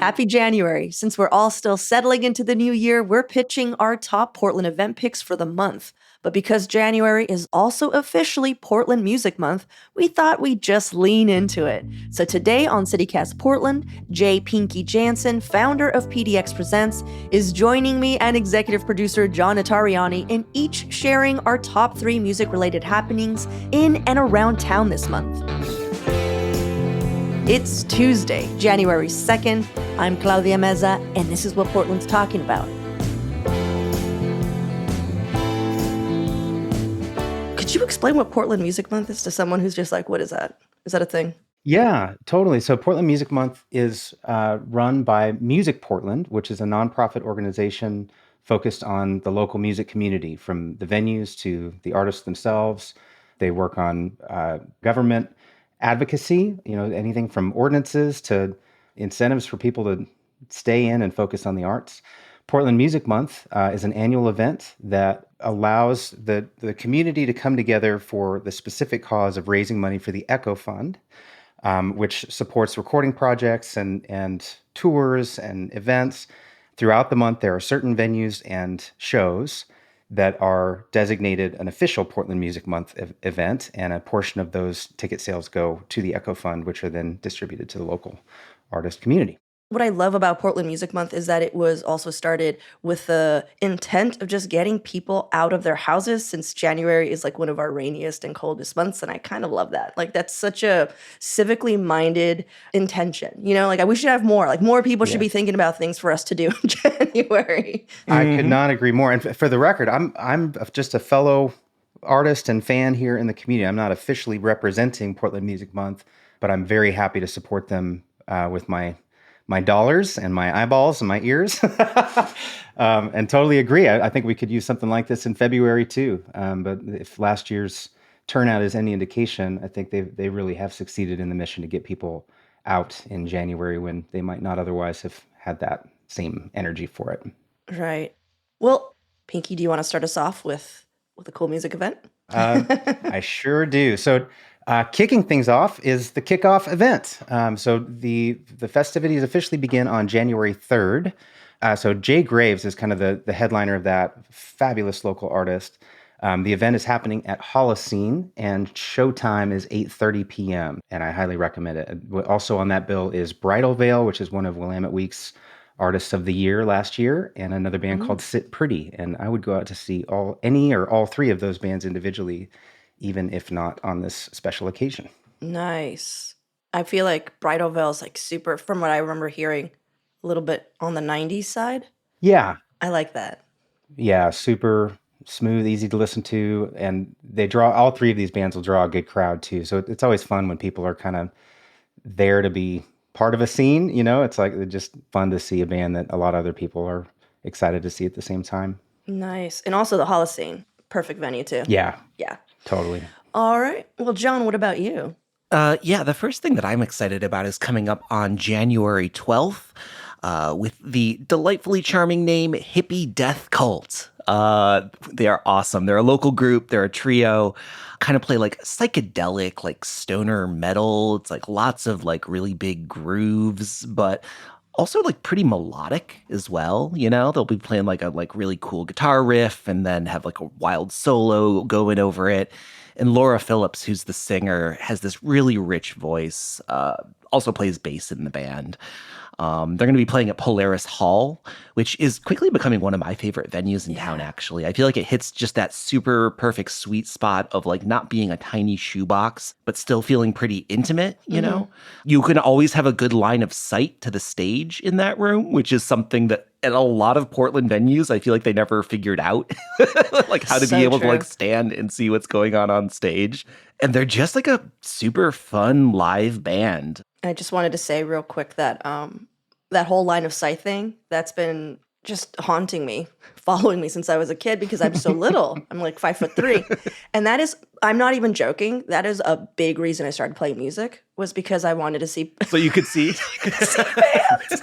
Happy January. Since we're all still settling into the new year, we're pitching our top Portland event picks for the month. But because January is also officially Portland Music Month, we thought we'd just lean into it. So today on CityCast Portland, Jay Pinky Jansen, founder of PDX Presents, is joining me and executive producer John Notarianni in each sharing our top 3 music-related happenings in and around town this month. It's Tuesday, January 2nd. I'm Claudia Meza, and this is what Portland's talking about. Could you explain what Portland Music Month is to someone who's just like, what is that? Is that a thing? Yeah, totally. So Portland Music Month is run by Music Portland, which is a nonprofit organization focused on the local music community, from the venues to the artists themselves. They work on government advocacy, anything from ordinances to incentives for people to stay in and focus on the arts. Portland Music Month is an annual event that allows the community to come together for the specific cause of raising money for the Echo Fund, which supports recording projects and tours and events. Throughout the month, there are certain venues and shows that are designated an official Portland Music Month event, and a portion of those ticket sales go to the Echo Fund, which are then distributed to the local artist community. What I love about Portland Music Month is that it was also started with the intent of just getting people out of their houses, since January is like one of our rainiest and coldest months, and I kind of love that. Like, that's such a civically minded intention. We should have more. Like, more people should be thinking about things for us to do in January. I could not agree more. And for the record, I'm just a fellow artist and fan here in the community. I'm not officially representing Portland Music Month, but I'm very happy to support them with my dollars and my eyeballs and my ears. And totally agree. I think we could use something like this in February too. But if last year's turnout is any indication, I think they really have succeeded in the mission to get people out in January when they might not otherwise have had that same energy for it. Right. Well, Pinky, do you want to start us off with a cool music event? I sure do. So kicking things off is the kickoff event. So the festivities officially begin on January 3rd. So Jay Graves is kind of the headliner of that, fabulous local artist. The event is happening at Holocene, and showtime is 8:30 p.m., and I highly recommend it. Also on that bill is Bridal Veil, which is one of Willamette Week's Artists of the Year last year, and another band called Sit Pretty. And I would go out to see any or all 3 of those bands individually, even if not on this special occasion. Nice. I feel like Bridal Veil is like super, from what I remember hearing, a little bit on the 90s side. Yeah. I like that. Yeah, super smooth, easy to listen to. And all 3 of these bands will draw a good crowd too. So it's always fun when people are kind of there to be part of a scene. It's like just fun to see a band that a lot of other people are excited to see at the same time. Nice. And also the Holocene, perfect venue too. Yeah. Yeah. Totally. All right. Well, John, what about you? The first thing that I'm excited about is coming up on January 12th with the delightfully charming name Hippie Death Cult. They are awesome. They're a local group. They're a trio. Kind of play like psychedelic, like stoner metal. It's like lots of like really big grooves, but also like pretty melodic as well. They'll be playing like a really cool guitar riff and then have like a wild solo going over it. And Laura Phillips, who's the singer, has this really rich voice, also plays bass in the band. They're going to be playing at Polaris Hall, which is quickly becoming one of my favorite venues in town, actually. I feel like it hits just that super perfect sweet spot of like not being a tiny shoebox, but still feeling pretty intimate, you know? You can always have a good line of sight to the stage in that room, which is something that at a lot of Portland venues, I feel like they never figured out, like how to be able to like stand and see what's going on stage. And they're just like a super fun live band. I just wanted to say real quick that that whole line of sight thing, that's been just haunting me, following me since I was a kid because I'm so little. I'm like 5'3". And that is, I'm not even joking, that is a big reason I started playing music, was because I wanted to see. So you could see? bands.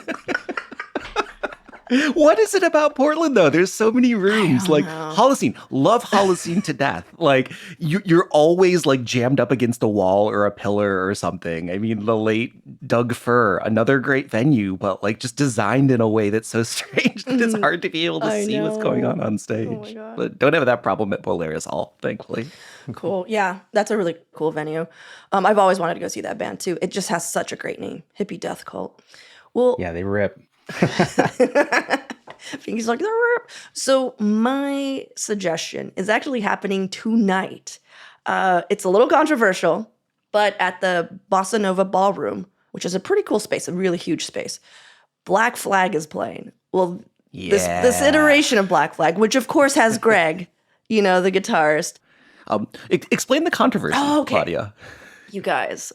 What is it about Portland though? There's so many rooms. don't Like know. Holocene, love Holocene to death. Like you're always like jammed up against a wall or a pillar or something. I mean, the late Doug Fir, another great venue, but like just designed in a way that's so strange that it's hard to be able to I see what's going know. on stage. Oh my God. But don't have that problem at Polaris Hall, thankfully. Cool. Yeah, that's a really cool venue. I've always wanted to go see that band too. It just has such a great name, Hippie Death Cult. Well, Yeah, they rip. Finky's like, "Rrrr." So my suggestion is actually happening tonight. It's a little controversial, but at the Bossa Nova Ballroom, which is a pretty cool space, a really huge space, Black Flag is playing. Well, this iteration of Black Flag, which of course has Greg, the guitarist. Explain the controversy, Oh, okay. Claudia. You guys.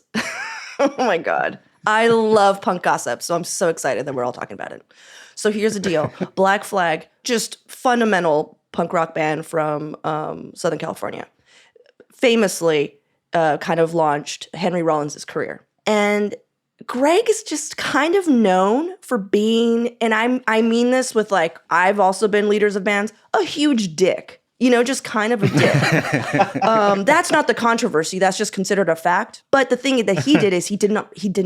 Oh my God. I love punk gossip, so I'm so excited that we're all talking about it. So here's the deal. Black Flag, just fundamental punk rock band from Southern California. Famously kind of launched Henry Rollins' career. And Greg is just kind of known for being, and I mean this with like, I've also been leaders of bands, a huge dick. Just kind of a dick. That's not the controversy. That's just considered a fact. But the thing that he did is he did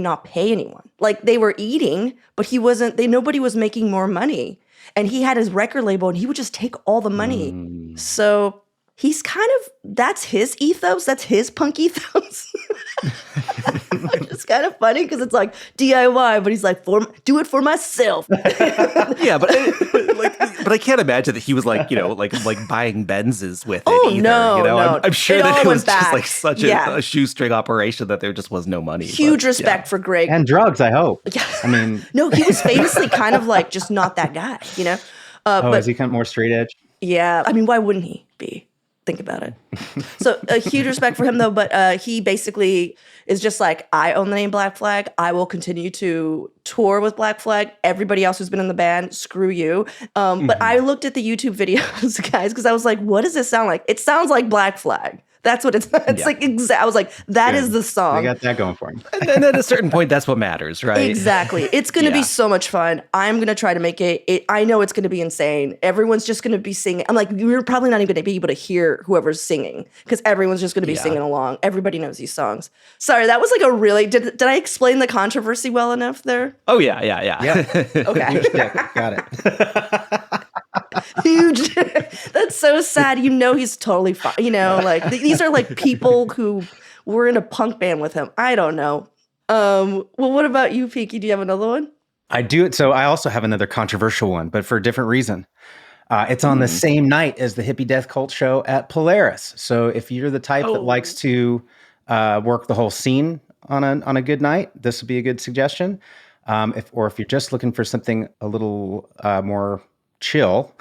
not pay anyone. Like they were eating, but nobody was making more money. And he had his record label and he would just take all the money. So he's that's his ethos. That's his punk ethos. It's kind of funny because it's like DIY, but he's like, do it for myself. Yeah, but I can't imagine that he was like, like buying Benzes with it either. No. I'm sure It that all it was went just back. like such a shoestring operation that there just was no money. Huge But, respect for Greg. And drugs, I hope. Yeah. I mean, No, he was famously kind of like just not that guy, but is he kind of more straight edge? yeah, I mean, why wouldn't he be? Think about it. So a huge respect for him though, but he basically is just like, I own the name Black Flag. I will continue to tour with Black Flag. Everybody else who's been in the band, screw you. But I looked at the YouTube videos, guys, because I was like, what does this sound like? It sounds like Black Flag. That's what it's like. I was like, that is the I song. got that going for him. And then at a certain point, that's what matters, right? Exactly. It's going to Yeah. be so much fun. I'm going to try to make it. I know it's going to be insane. Everyone's just going to be singing. I'm like, you're probably not even going to be able to hear whoever's singing because everyone's just going to be Yeah. singing along. Everybody knows these songs. Sorry, that was like a really, did I explain the controversy well enough there? Oh, yeah. Okay. Yeah, got it. Huge. That's so sad. He's totally fine. These are like people who were in a punk band with him. I don't know. Well, what about you, Pinky? Do you have another one? I do it. So I also have another controversial one, but for a different reason. It's on the same night as the Hippie Death Cult show at Polaris. So if you're the type that likes to work the whole scene on a good night, this would be a good suggestion. If you're just looking for something a little more chill,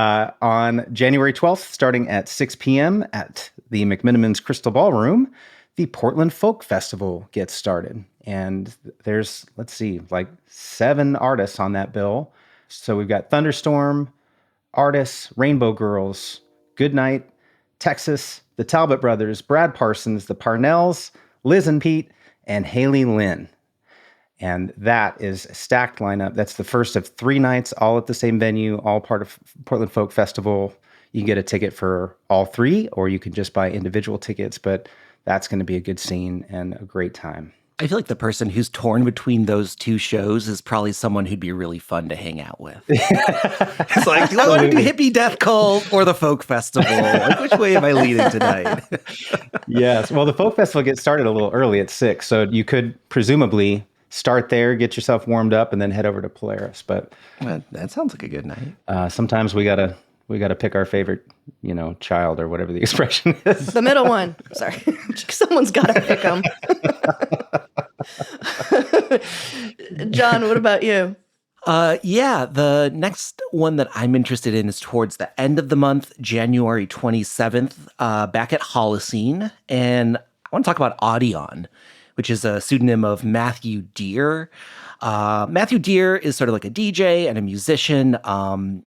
on January 12th, starting at 6 p.m. at the McMinimans Crystal Ballroom, the Portland Folk Festival gets started. And there's, like 7 artists on that bill. So we've got Thunderstorm, Artists, Rainbow Girls, Goodnight, Texas, the Talbot Brothers, Brad Parsons, the Parnells, Liz and Pete, and Haley Lynn. And that is a stacked lineup. That's the first of 3 nights, all at the same venue, all part of Portland Folk Festival. You can get a ticket for all 3, or you can just buy individual tickets, but that's going to be a good scene and a great time. I feel like the person who's torn between those 2 shows is probably someone who'd be really fun to hang out with. It's like, do I want to do Hippie Death Cult or the Folk Festival? Like, which way am I leaning tonight? Yes. Well, the Folk Festival gets started a little early at 6, so you could presumably start there, get yourself warmed up, and then head over to Polaris. But That sounds like a good night. sometimes we gotta pick our favorite, child or whatever the expression is. The middle one. Sorry. Someone's got to pick them. John, what about you? The next one that I'm interested in is towards the end of the month, January 27th, back at Holocene. And I want to talk about Audion, which is a pseudonym of Matthew Deere. Matthew Deere is sort of like a DJ and a musician.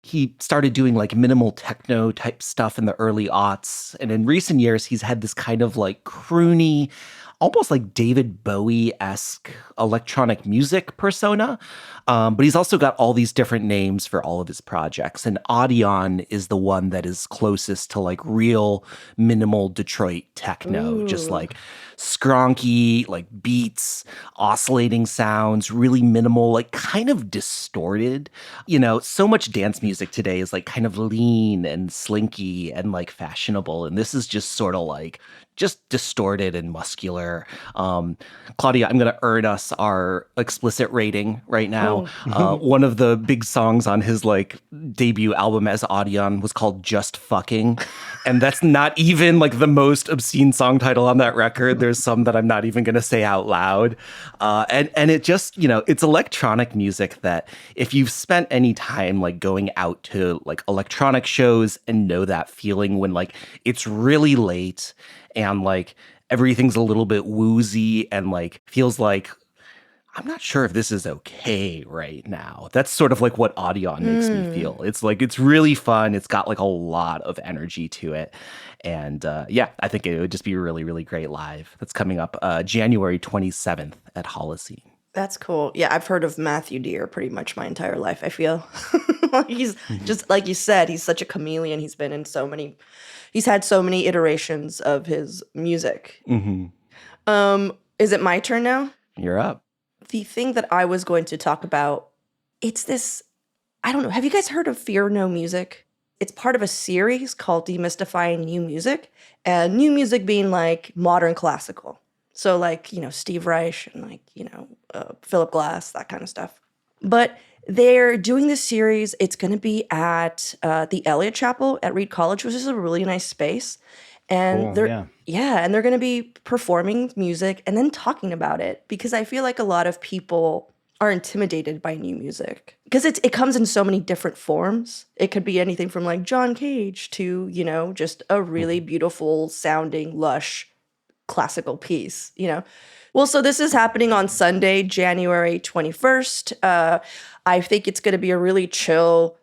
He started doing like minimal techno type stuff in the early aughts. And in recent years, he's had this kind of like croony, almost like David Bowie-esque electronic music persona. But he's also got all these different names for all of his projects. And Audion is the one that is closest to like real minimal Detroit techno, just like skronky, like beats, oscillating sounds, really minimal, like kind of distorted. So much dance music today is like kind of lean and slinky and like fashionable. And this is just sort of like just distorted and muscular. Claudia, I'm going to earn us our explicit rating right now. One of the big songs on his like debut album as Audion was called Just Fucking. And that's not even like the most obscene song title on that record. There's some that I'm not even going to say out loud. And it just, it's electronic music that if you've spent any time like going out to like electronic shows and know that feeling when like it's really late and like everything's a little bit woozy and like feels like I'm not sure if this is okay right now. That's sort of like what Audion makes me feel. It's like it's really fun. It's got like a lot of energy to it. And I think it would just be really, really great live. That's coming up January 27th at Holocene. That's cool. Yeah, I've heard of Matthew Deere pretty much my entire life, I feel. He's just, like you said, he's such a chameleon. He's had so many iterations of his music. Is it my turn now? You're up. The thing that I was going to talk about, it's this, I don't know, have you guys heard of Fear No Music? It's part of a series called Demystifying New Music, and new music being like modern classical. So like, Steve Reich and like, Philip Glass, that kind of stuff. But they're doing this series. It's going to be at the Elliott Chapel at Reed College, which is a really nice space. And Cool, and they're going to be performing music and then talking about it, because I feel like a lot of people are intimidated by new music because it comes in so many different forms. It could be anything from like John Cage to, just a really beautiful sounding, lush classical piece, Well, so this is happening on Sunday, January 21st. I think it's going to be a really chill,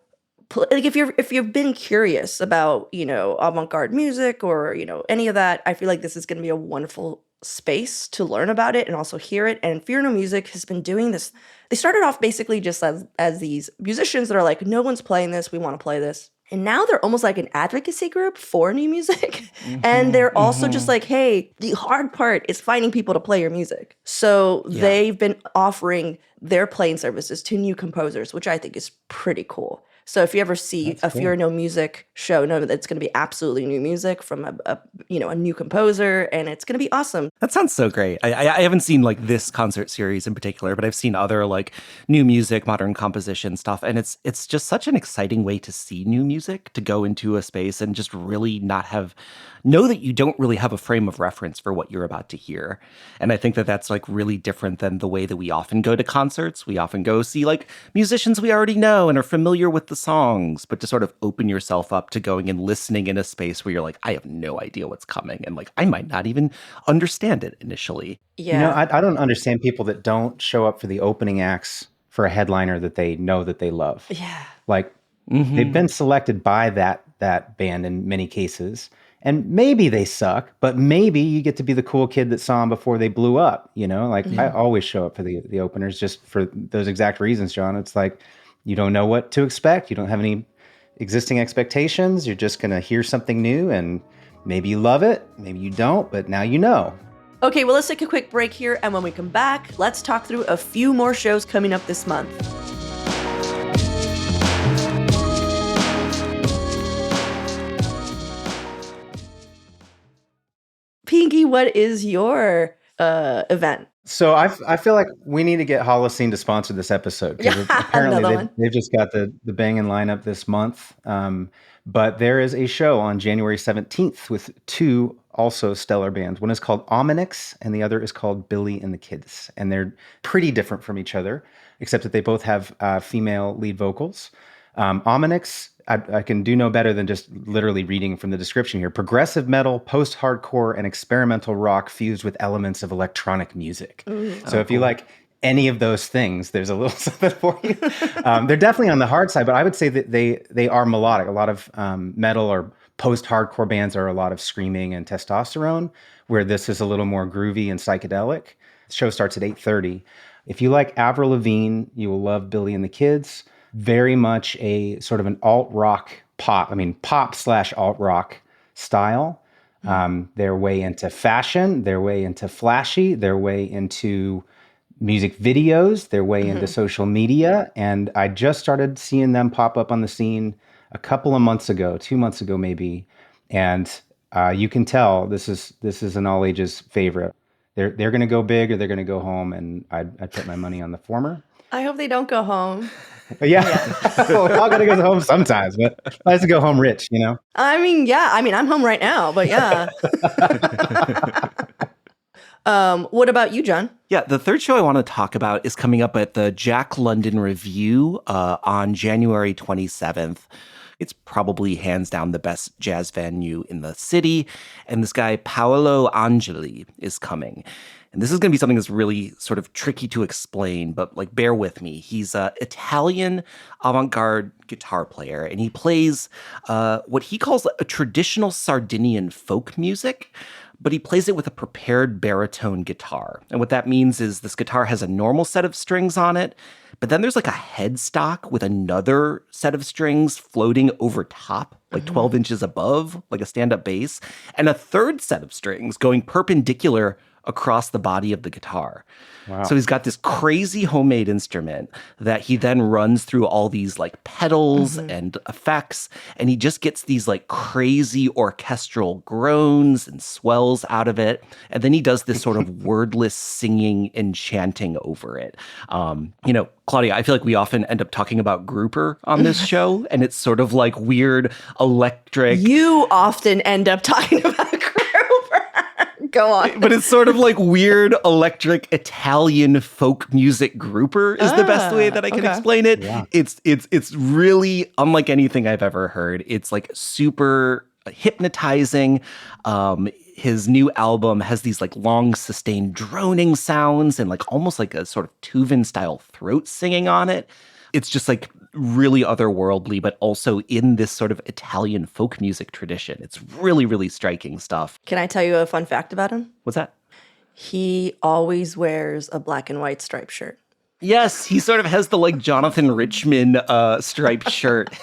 like if you've been curious about, avant-garde music or, any of that, I feel like this is going to be a wonderful space to learn about it and also hear it. And Fear No Music has been doing this. They started off basically just as these musicians that are like, no one's playing this, we want to play this. And now they're almost like an advocacy group for new music. And they're also just like, hey, the hard part is finding people to play your music. So they've been offering their playing services to new composers, which I think is pretty cool. So if you ever see a Fear No Music show, know that it's going to be absolutely new music from a new composer, and it's going to be awesome. That sounds so great. I haven't seen like this concert series in particular, but I've seen other like new music, modern composition stuff, and it's just such an exciting way to see new music, to go into a space and just really know that you don't really have a frame of reference for what you're about to hear. And I think that that's like really different than the way that we often go to concerts. We often go see like musicians we already know and are familiar with the songs, but to sort of open yourself up to going and listening in a space where you're like, I have no idea what's coming. And like, I might not even understand it initially. Yeah. I don't understand people that don't show up for the opening acts for a headliner that they know that they love. Yeah. Like they've been selected by that band in many cases. And maybe they suck, but maybe you get to be the cool kid that saw them before they blew up, I always show up for the openers just for those exact reasons, John. It's like, you don't know what to expect. You don't have any existing expectations. You're just going to hear something new, and maybe you love it, maybe you don't, but now you know. Okay, well, let's take a quick break here, and when we come back, let's talk through a few more shows coming up this month. Pinky, what is your event? So I feel like we need to get Holocene to sponsor this episode, because apparently they've just got the banging lineup this month. But there is a show on January 17th with two also stellar bands. One is called Ominix, and the other is called Billy and the Kids. And they're pretty different from each other, except that they both have female lead vocals. Ominix, I can do no better than just literally reading from the description here. Progressive metal, post-hardcore, and experimental rock fused with elements of electronic music. So if you like any of those things, there's a little something for you. They're definitely on the hard side, but I would say that they are melodic. A lot of metal or post-hardcore bands are a lot of screaming and testosterone, where this is a little more groovy and psychedelic. The show starts at 8:30. If you like Avril Lavigne, you will love Billy and the Kids. Very much a sort of an alt-rock pop, pop/alt-rock style. They're way into fashion, they're way into flashy, they're way into music videos, they're way into social media. And I just started seeing them pop up on the scene a couple of months ago, 2 months ago maybe. And you can tell this is an all ages favorite. They're going to go big or they're going to go home, and I'd put my money on the former. I hope they don't go home. But yeah, we all got to go home sometimes, but I like to go home rich, you know? I mean, I'm home right now, but yeah. What about you, John? Yeah, the third show I want to talk about is coming up at the Jack London Review on January 27th. It's probably hands down the best jazz venue in the city. And this guy, Paolo Angeli, is coming. And this is going to be something that's really sort of tricky to explain, but like, bear with me. He's an Italian avant-garde guitar player, and he plays what he calls a traditional Sardinian folk music, but he plays it with a prepared baritone guitar. And what that means is this guitar has a normal set of strings on it, but then there's like a headstock with another set of strings floating over top, like 12 inches above, like a stand-up bass, and a third set of strings going perpendicular across the body of the guitar. Wow. So he's got this crazy homemade instrument that he then runs through all these like pedals and effects, and he just gets these like crazy orchestral groans and swells out of it. And then he does this sort of wordless singing and chanting over it. Claudia, I feel like we often end up talking about grouper on this show, and it's sort of like weird electric. You often end up talking about Grouper. Go on. But it's sort of like weird electric Italian folk music grouper is the best way that I can explain it. Yeah. It's really unlike anything I've ever heard. It's like super hypnotizing. His new album has these like long sustained droning sounds and like almost like a sort of Tuvan style throat singing on it. It's just like really otherworldly, but also in this sort of Italian folk music tradition. It's really, really striking stuff. Can I tell you a fun fact about him? What's that? He always wears a black and white striped shirt. Yes, he sort of has the like Jonathan Richman striped shirt.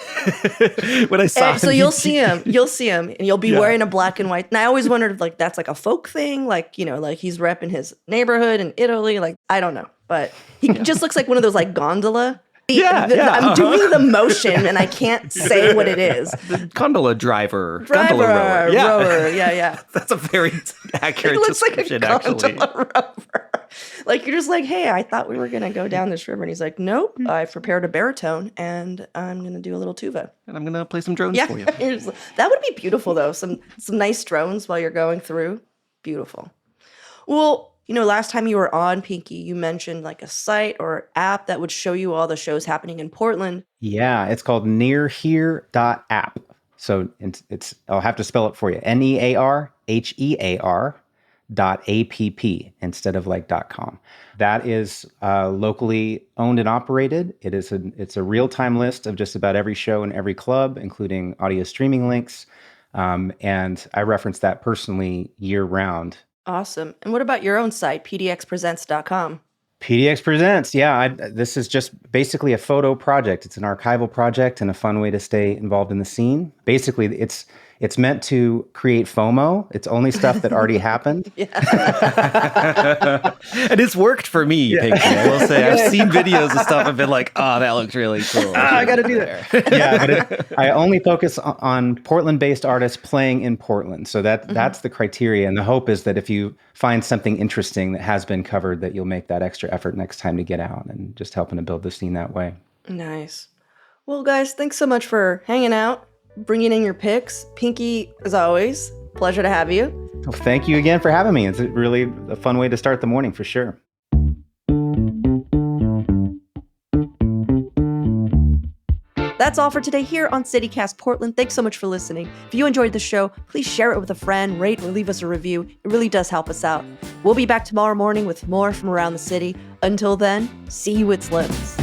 When I saw him, so you'll see him, and you'll be wearing a black and white. And I always wondered if like that's like a folk thing, like, like he's repping his neighborhood in Italy. Like, I don't know, but he just looks like one of those like gondola. I'm doing the motion and I can't say what it is. The gondola driver. Gondola rower. Rower. Yeah. That's a very accurate It looks like a description, actually. gondola rower. Like, you're just like, hey, I thought we were going to go down this river. And he's like, nope, I've prepared a baritone and I'm going to do a little tuba. And I'm going to play some drones for you. That would be beautiful, though. Some nice drones while you're going through. Beautiful. Well, last time you were on, Pinky, you mentioned like a site or app that would show you all the shows happening in Portland. Yeah, it's called nearhere.app. So I'll have to spell it for you. NEARHEAR.app instead of like .com. That is locally owned and operated. It's a real-time list of just about every show and every club, including audio streaming links. And I reference that personally year-round. Awesome. And what about your own site, pdxpresents.com? PDX Presents, yeah. This is just basically a photo project. It's an archival project and a fun way to stay involved in the scene. Basically, it's meant to create FOMO. It's only stuff that already happened. And it's worked for me, Pinky. I will say, I've seen videos of stuff and been like, oh, that looks really cool. I got to do that. Yeah, but I only focus on Portland-based artists playing in Portland. So that's the criteria. And the hope is that if you find something interesting that has been covered, that you'll make that extra effort next time to get out and just helping to build the scene that way. Nice. Well, guys, thanks so much for hanging out, bringing in your picks. Pinky, as always, pleasure to have you. Well, thank you again for having me. It's really a fun way to start the morning for sure. That's all for today here on CityCast Portland. Thanks so much for listening. If you enjoyed the show, please share it with a friend, rate or leave us a review. It really does help us out. We'll be back tomorrow morning with more from around the city. Until then, see you at Slim's.